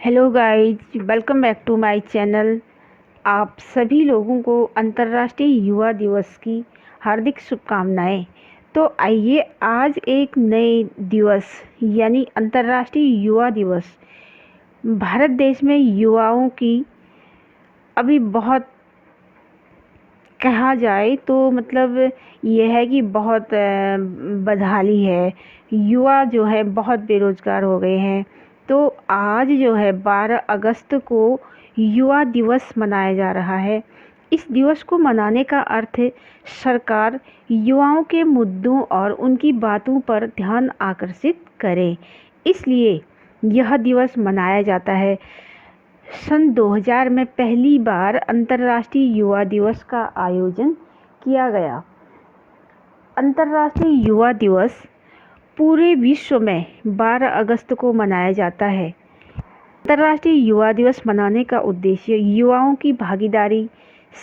Hello guys, welcome back to my channel. आप सभी लोगों को अंतर्राष्ट्रीय युवा दिवस की हार्दिक शुभकामनाएं। तो आइए आज एक नए दिवस यानी अंतर्राष्ट्रीय युवा दिवस भारत देश में युवाओं की अभी बहुत कहा जाए तो मतलब ये है कि बहुत बदहाली है। युवा जो है बहुत बेरोजगार हो गए हैं। तो आज जो है 12 अगस्त को युवा दिवस मनाया जा रहा है। इस दिवस को मनाने का अर्थ है सरकार युवाओं के मुद्दों और उनकी बातों पर ध्यान आकर्षित करे, इसलिए यह दिवस मनाया जाता है। सन 2000 में पहली बार अंतर्राष्ट्रीय युवा दिवस का आयोजन किया गया। अंतर्राष्ट्रीय युवा दिवस पूरे विश्व में 12 अगस्त को मनाया जाता है। अंतर्राष्ट्रीय युवा दिवस मनाने का उद्देश्य युवाओं की भागीदारी,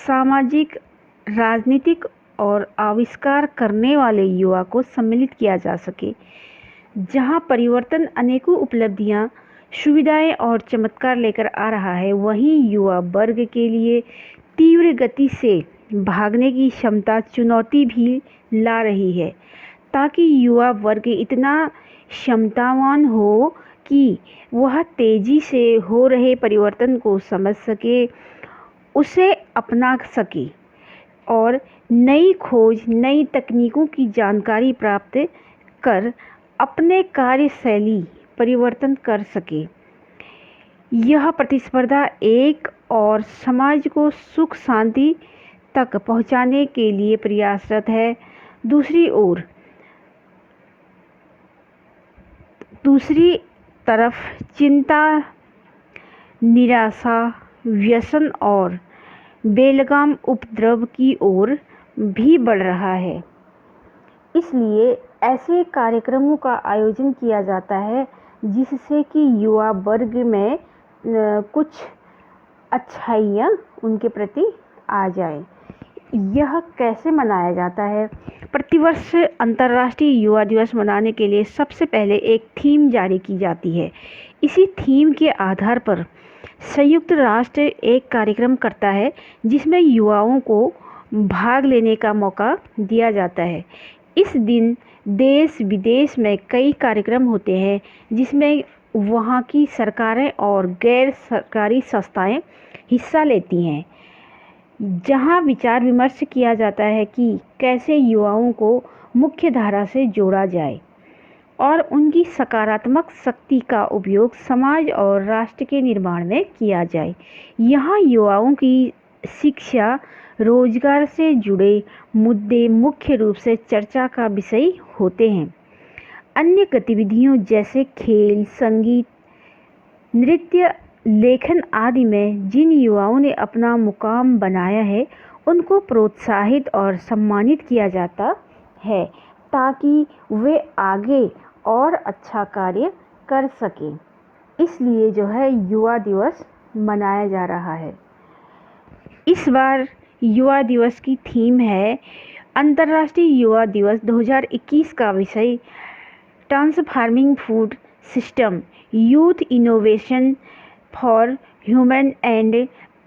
सामाजिक, राजनीतिक और आविष्कार करने वाले युवा को सम्मिलित किया जा सके। जहां परिवर्तन अनेकों उपलब्धियां, सुविधाएं और चमत्कार लेकर आ रहा है, वहीं युवा वर्ग के लिए तीव्र गति से भागने की क्षमता चुनौती भी ला रही है, ताकि युवा वर्ग इतना क्षमतावान हो कि वह तेजी से हो रहे परिवर्तन को समझ सके, उसे अपना सके और नई खोज, नई तकनीकों की जानकारी प्राप्त कर अपने कार्यशैली परिवर्तन कर सके। यह प्रतिस्पर्धा एक और समाज को सुख शांति तक पहुंचाने के लिए प्रयासरत है। दूसरी तरफ चिंता, निराशा, व्यसन और बेलगाम उपद्रव की ओर भी बढ़ रहा है। इसलिए ऐसे कार्यक्रमों का आयोजन किया जाता है जिससे कि युवा वर्ग में कुछ अच्छाइयाँ उनके प्रति आ जाए। यह कैसे मनाया जाता है? प्रतिवर्ष अंतर्राष्ट्रीय युवा दिवस मनाने के लिए सबसे पहले एक थीम जारी की जाती है। इसी थीम के आधार पर संयुक्त राष्ट्र एक कार्यक्रम करता है जिसमें युवाओं को भाग लेने का मौका दिया जाता है। इस दिन देश विदेश में कई कार्यक्रम होते हैं जिसमें वहाँ की सरकारें और गैर सरकारी संस्थाएं हिस्सा लेती हैं, जहां विचार विमर्श किया जाता है कि कैसे युवाओं को मुख्य धारा से जोड़ा जाए और उनकी सकारात्मक शक्ति का उपयोग समाज और राष्ट्र के निर्माण में किया जाए। यहाँ युवाओं की शिक्षा, रोजगार से जुड़े मुद्दे मुख्य रूप से चर्चा का विषय होते हैं। अन्य गतिविधियों जैसे खेल, संगीत, नृत्य, लेखन आदि में जिन युवाओं ने अपना मुकाम बनाया है, उनको प्रोत्साहित और सम्मानित किया जाता है ताकि वे आगे और अच्छा कार्य कर सकें। इसलिए जो है युवा दिवस मनाया जा रहा है। इस बार युवा दिवस की थीम है अंतर्राष्ट्रीय युवा दिवस 2021 का विषय transforming food system, youth innovation for human and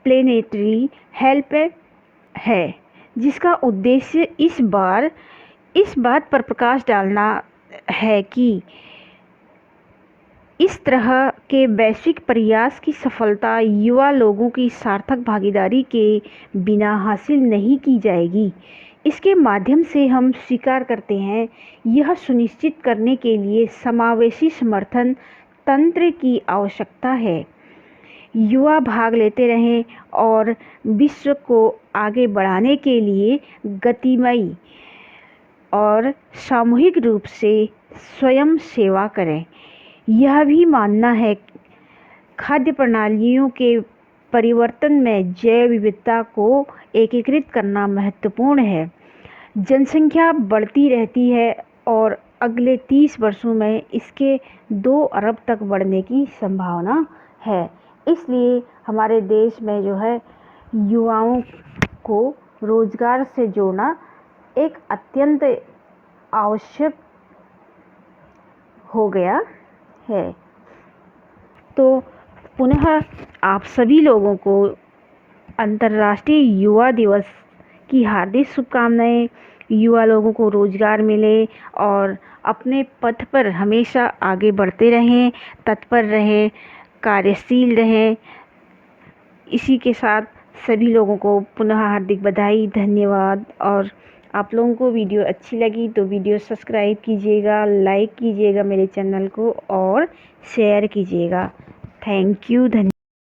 planetary help है, जिसका उद्देश्य इस बात पर प्रकाश डालना है कि इस तरह के वैश्विक प्रयास की सफलता युवा लोगों की सार्थक भागीदारी के बिना हासिल नहीं की जाएगी। इसके माध्यम से हम स्वीकार करते हैं, यह सुनिश्चित करने के लिए समावेशी समर्थन तंत्र की आवश्यकता है। युवा भाग लेते रहें और विश्व को आगे बढ़ाने के लिए गतिमय और सामूहिक रूप से स्वयं सेवा करें। यह भी मानना है खाद्य प्रणालियों के परिवर्तन में जैव विविधता को एकीकृत करना महत्वपूर्ण है। जनसंख्या बढ़ती रहती है और अगले 30 वर्षों में इसके 2 अरब तक बढ़ने की संभावना है। इसलिए हमारे देश में जो है युवाओं को रोजगार से जोड़ना एक अत्यंत आवश्यक हो गया है। तो पुनः आप सभी लोगों को अंतर्राष्ट्रीय युवा दिवस की हार्दिक शुभकामनाएं। युवा लोगों को रोजगार मिले और अपने पथ पर हमेशा आगे बढ़ते रहें, तत्पर रहें, कार्यशील रहें। इसी के साथ सभी लोगों को पुनः हार्दिक बधाई, धन्यवाद। और आप लोगों को वीडियो अच्छी लगी तो वीडियो सब्सक्राइब कीजिएगा, लाइक कीजिएगा मेरे चैनल को और शेयर कीजिएगा। थैंक यू, धन्यवाद।